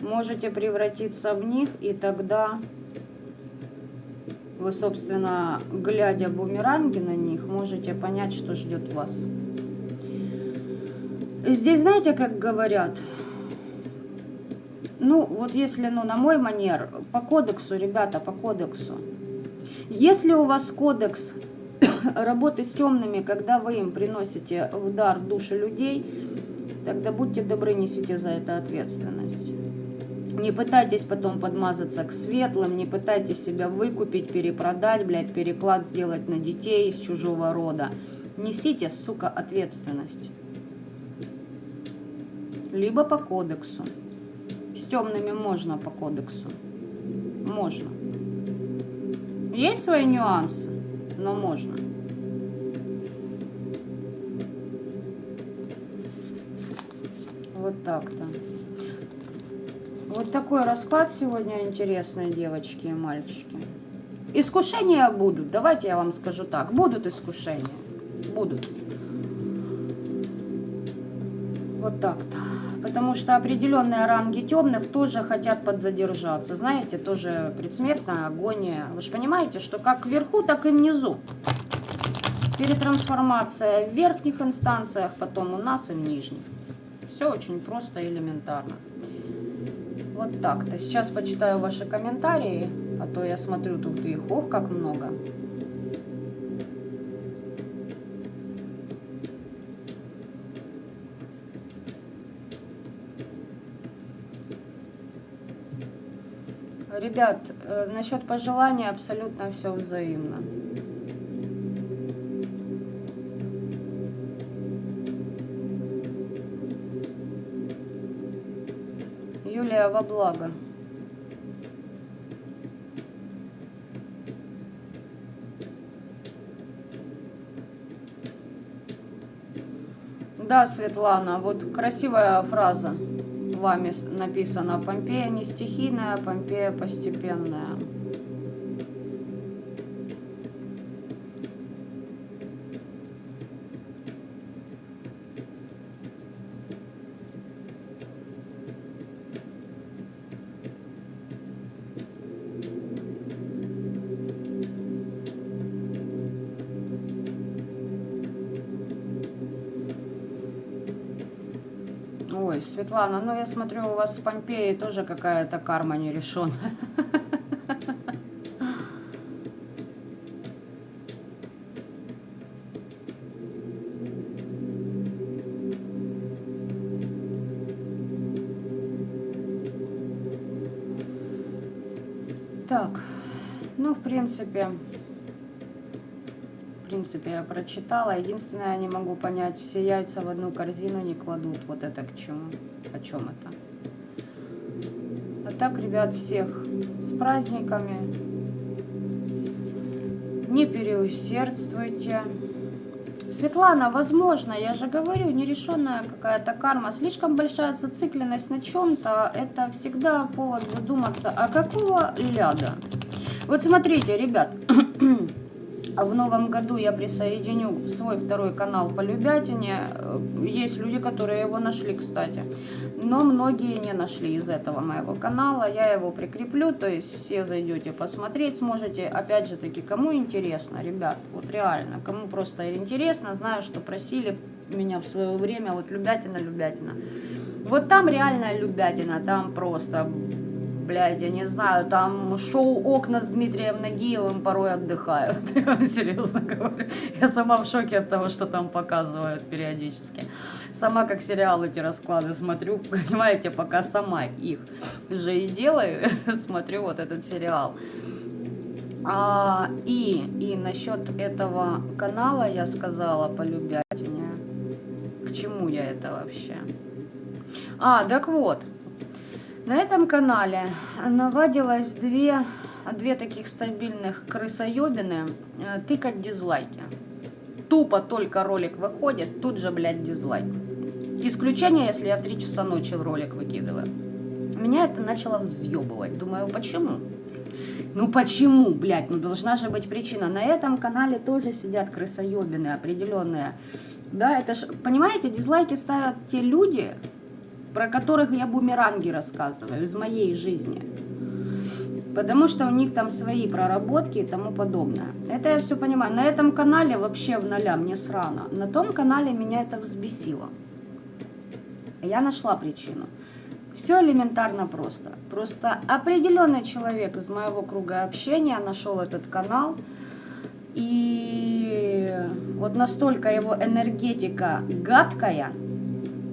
Speaker 1: можете превратиться в них, и тогда Вы, собственно, глядя бумеранги на них, можете понять, что ждет вас. Здесь, знаете, как говорят, ну, вот если, ну, на мой манер, по кодексу, ребята, по кодексу. Если у вас кодекс работы с темными, когда вы им приносите в дар души людей, тогда будьте добры, несите за это ответственность. Не пытайтесь потом подмазаться к светлым, не пытайтесь себя выкупить, перепродать, блядь, переклад сделать на детей из чужого рода. Несите, сука, ответственность. Либо по кодексу. С темными можно по кодексу. Можно. Есть свои нюансы, но можно. Вот так-то. Вот такой расклад сегодня интересный, девочки и мальчики. Искушения будут. Давайте я вам скажу так. Будут искушения. Будут. Вот так-то. Потому что определенные ранги темных тоже хотят подзадержаться. Знаете, тоже предсмертная агония. Вы же понимаете, что как вверху, так и внизу. Перетрансформация в верхних инстанциях, потом у нас и в нижних. Все очень просто и элементарно. Вот так-то. Сейчас почитаю ваши комментарии, а то я смотрю, тут их, ох, как много. Ребят, насчет пожеланий абсолютно все взаимно. Юлия, во благо. Да, Светлана, вот красивая фраза вами написана. Помпея не стихийная, Помпея постепенная. Ой, Светлана, ну я смотрю, у вас с Помпеей тоже какая-то карма нерешенная. Так, ну, в принципе, я прочитала. Единственное, я не могу понять, все яйца в одну корзину не кладут. Вот это к чему? О чем это? А так, ребят, всех с праздниками. Не переусердствуйте. Светлана, возможно, я же говорю, нерешенная какая-то карма, слишком большая зацикленность на чем-то, это всегда повод задуматься, а какого ляда? Вот смотрите, ребят, в новом году я присоединю свой второй канал по Любятине. Есть люди, которые его нашли, кстати. Но многие не нашли из этого моего канала. Я его прикреплю, то есть все зайдете посмотреть, сможете. Опять же таки, кому интересно, ребят, вот реально, кому просто интересно, знаю, что просили меня в свое время, вот Любятина. Вот там реальная Любятина, там просто... Блядь, я не знаю, там шоу «Окна» с Дмитрием Нагиевым порой отдыхают. Я вам серьезно говорю. Я сама в шоке от того, что там показывают периодически. Сама как сериал эти расклады смотрю, понимаете, пока сама их же и делаю, смотрю вот этот сериал. И насчет этого канала я сказала по Любятине. К чему я это вообще? Так вот. На этом канале навадилось две таких стабильных крысоебины тыкать дизлайки. Тупо только ролик выходит, тут же, блядь, дизлайк. Исключение, если я в 3 часа ночи ролик выкидываю. Меня это начало взъебывать. Думаю, почему? Ну почему, блядь, ну должна же быть причина. На этом канале тоже сидят крысоебины определенные. Да, это ж, понимаете, дизлайки ставят те люди, про которых я бумеранги рассказываю из моей жизни. Потому что у них там свои проработки и тому подобное. Это я все понимаю. На этом канале вообще в ноля, мне срано. На том канале меня это взбесило. Я нашла причину. Все элементарно просто. Просто определенный человек из моего круга общения нашел этот канал. И вот настолько его энергетика гадкая,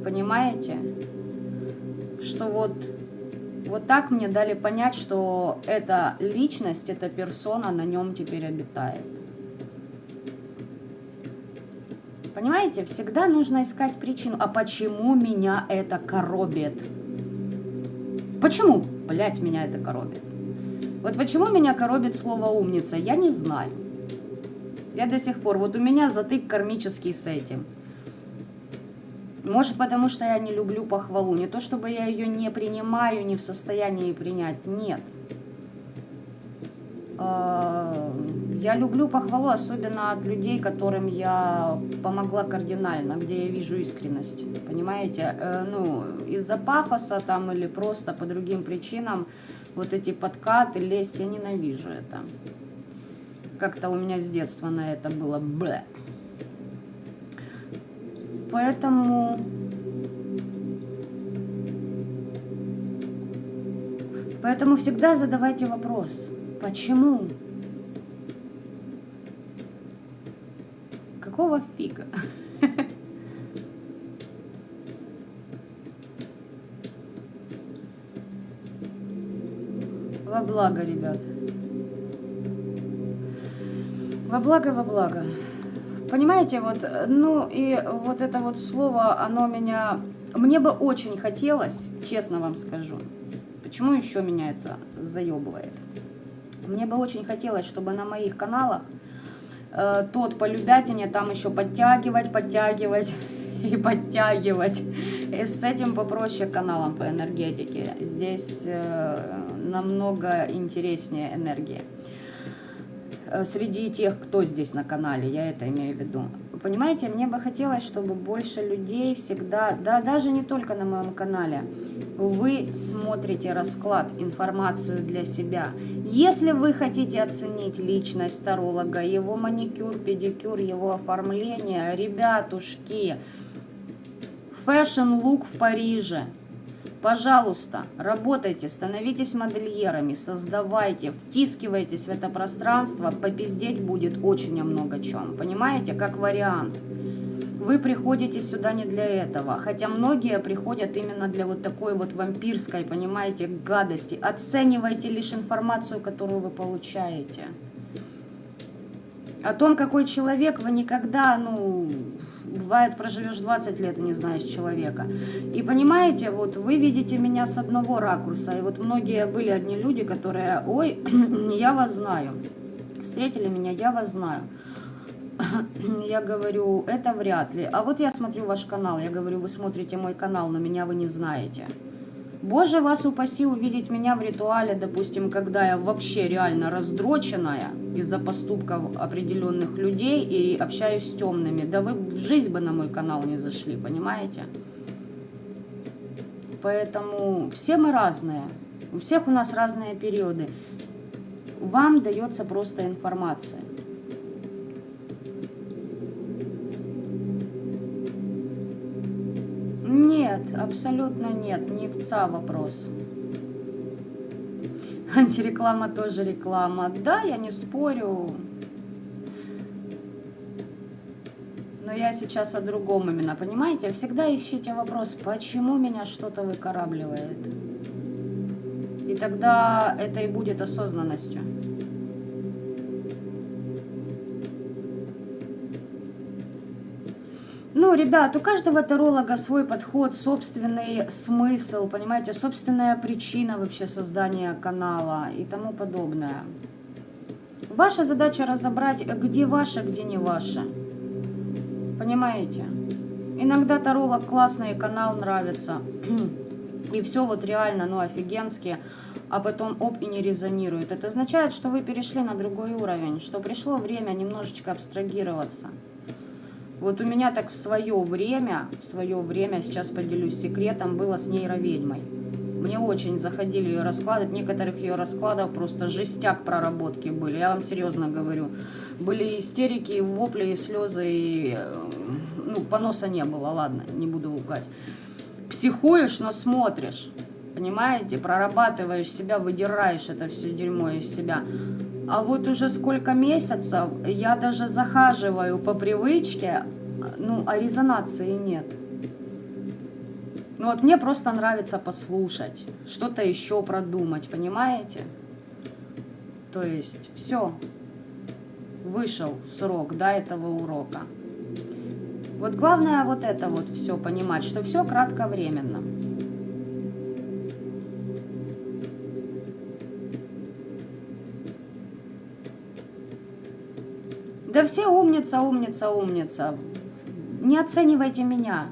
Speaker 1: понимаете, что вот так мне дали понять, что эта личность, эта персона на нем теперь обитает. Понимаете, всегда нужно искать причину. А почему меня это коробит? Почему, блядь, меня это коробит? Вот почему меня коробит слово «умница», я не знаю. Я до сих пор, вот у меня затык кармический с этим. Может, потому что я не люблю похвалу. Не то, чтобы я ее не принимаю, не в состоянии принять. Нет. Я люблю похвалу, особенно от людей, которым я помогла кардинально, где я вижу искренность. Понимаете? Ну, из-за пафоса там или просто по другим причинам вот эти подкаты, лезть, я ненавижу это. Как-то у меня с детства на это было блэ. Поэтому всегда задавайте вопрос. Почему? Какого фига? Во благо, ребят. Во благо, во благо. Понимаете, вот, ну и вот это вот слово, оно меня... Мне бы очень хотелось, честно вам скажу, почему еще меня это заебывает. Мне бы очень хотелось, чтобы на моих каналах тот полюбятине там еще подтягивать и подтягивать. И с этим попроще каналом по энергетике. Здесь намного интереснее энергия. Среди тех, кто здесь на канале, я это имею в виду. Понимаете, мне бы хотелось, чтобы больше людей всегда, да даже не только на моем канале, вы смотрите расклад, информацию для себя. Если вы хотите оценить личность таролога, его маникюр, педикюр, его оформление, ребятушки, фэшн-лук в Париже, пожалуйста, работайте, становитесь модельерами, создавайте, втискивайтесь в это пространство, попиздеть будет очень о много чем, понимаете, как вариант. Вы приходите сюда не для этого, хотя многие приходят именно для вот такой вот вампирской, понимаете, гадости. Оценивайте лишь информацию, которую вы получаете. О том, какой человек, вы никогда, ну... Бывает, проживешь 20 лет и не знаешь человека. И понимаете, вот вы видите меня с одного ракурса. И вот многие были одни люди, которые, ой, я вас знаю. Встретили меня, я вас знаю. Я говорю, это вряд ли. А вот я смотрю ваш канал. Я говорю, вы смотрите мой канал, но меня вы не знаете. Боже, вас упаси увидеть меня в ритуале, допустим, когда я вообще реально раздроченная из-за поступков определенных людей и общаюсь с темными. Да вы в жизнь бы на мой канал не зашли, понимаете? Поэтому все мы разные. У всех у нас разные периоды. Вам дается просто информация. Нет, абсолютно нет, не в ца вопрос. Антиреклама тоже реклама. Да, я не спорю. Но я сейчас о другом именно, понимаете? Всегда ищите вопрос, почему меня что-то выкарабливает. И тогда это и будет осознанностью. Ну, ребят, у каждого таролога свой подход, собственный смысл, понимаете, собственная причина вообще создания канала и тому подобное. Ваша задача разобрать, где ваше, где не ваше. Понимаете? Иногда таролог классный, канал нравится. И все вот реально, ну, офигенски. А потом оп, и не резонирует. Это означает, что вы перешли на другой уровень, что пришло время немножечко абстрагироваться. Вот у меня так в свое время, сейчас поделюсь секретом, было с нейроведьмой. Мне очень заходили ее расклады. Некоторых ее раскладов просто жестяк проработки были. Я вам серьезно говорю. Были истерики, и вопли, и слезы, и... Ну, поноса не было, ладно, не буду лгать. Психуешь, но смотришь. Понимаете? Прорабатываешь себя, выдираешь это все дерьмо из себя. А вот уже сколько месяцев я даже захаживаю по привычке, ну, а резонации нет. Ну вот мне просто нравится послушать, что-то еще продумать, понимаете? То есть все, вышел срок, да, этого урока. Вот главное вот это вот все понимать, что все кратковременно. Да все умница, умница, умница. Не оценивайте меня.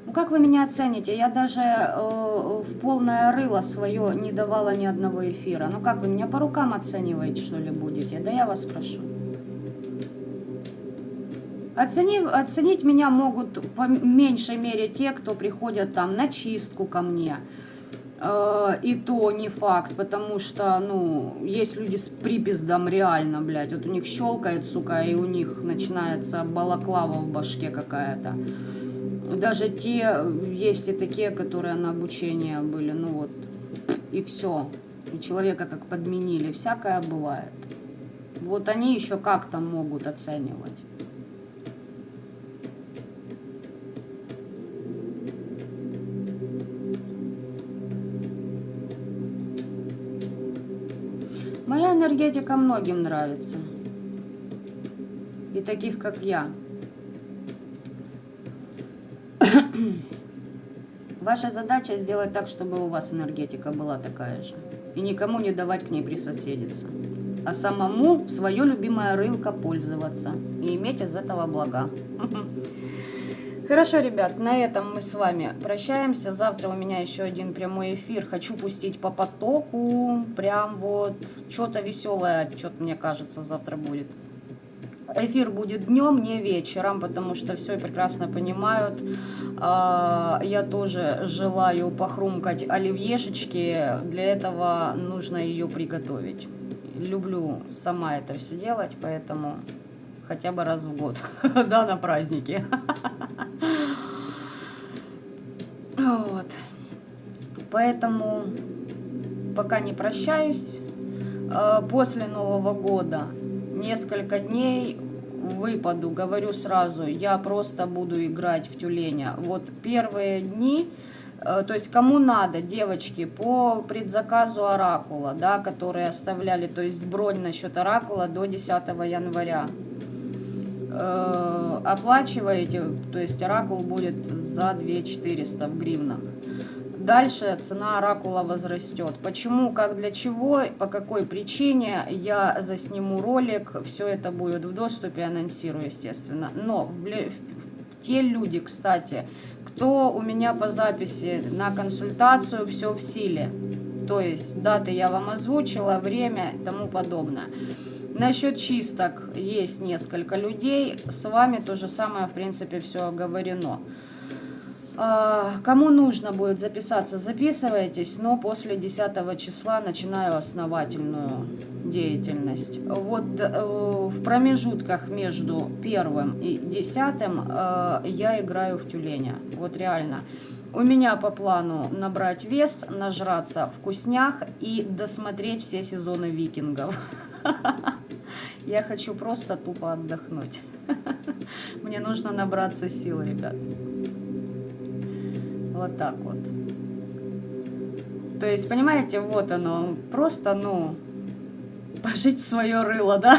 Speaker 1: Ну как вы меня оцените? Я даже в полное рыло свое не давала ни одного эфира. Ну как вы меня по рукам оцениваете, что ли, будете? Да я вас прошу. Оценить меня могут по меньшей мере те, кто приходят там на чистку ко мне. И то не факт, потому что, ну, есть люди с припиздом реально, блядь. Вот у них щелкает, сука, и у них начинается балаклава в башке какая-то. Даже те, есть и такие, которые на обучение были, ну вот, и все. И человека как подменили, всякое бывает. Вот они еще как-то могут оценивать. Моя энергетика многим нравится. И таких, как я. Ваша задача сделать так, чтобы у вас энергетика была такая же. И никому не давать к ней присоседиться. А самому в свое любимое рылко пользоваться. И иметь из этого блага. Хорошо, ребят, на этом мы с вами прощаемся. Завтра у меня еще один прямой эфир. Хочу пустить по потоку. Прям вот что-то веселое, что-то мне кажется, завтра будет. Эфир будет днем, не вечером, потому что все прекрасно понимают. Я тоже желаю похрумкать оливьешечки. Для этого нужно ее приготовить. Люблю сама это все делать, поэтому хотя бы раз в год, да, на праздники. Вот. Поэтому пока не прощаюсь. После Нового года несколько дней выпаду, говорю сразу, я просто буду играть в тюленя. Вот первые дни, то есть кому надо, девочки, по предзаказу Оракула, да, которые оставляли, то есть бронь насчет Оракула до 10 января. Оплачиваете, то есть Оракул будет за 2400 в гривнах. Дальше цена Оракула возрастет. Почему, как, для чего, по какой причине, я засниму ролик, все это будет в доступе, анонсирую, естественно. Но те люди, кстати, кто у меня по записи на консультацию, все в силе. То есть даты я вам озвучила, время и тому подобное. Насчет чисток есть несколько людей, с вами то же самое, в принципе, все оговорено. Кому нужно будет записаться, записывайтесь, но после 10 числа начинаю основательную деятельность. Вот в промежутках между 1 и 10 я играю в тюленя, вот реально. У меня по плану набрать вес, нажраться вкуснях и досмотреть все сезоны викингов. Я хочу просто тупо отдохнуть. Мне нужно набраться сил, ребят. Вот так вот. То есть, понимаете, вот оно. Просто, ну, пожить в свое рыло, да?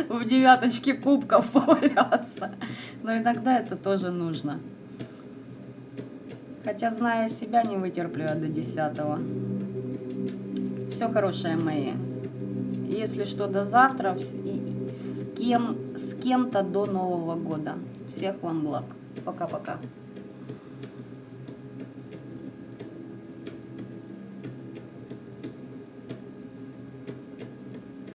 Speaker 1: В 9 кубков поваляться. Но иногда это тоже нужно. Хотя, зная себя, не вытерплю я до 10-го. Все хорошее мои. Если что, до завтра. И с кем-то до Нового года. Всех вам благ. Пока-пока.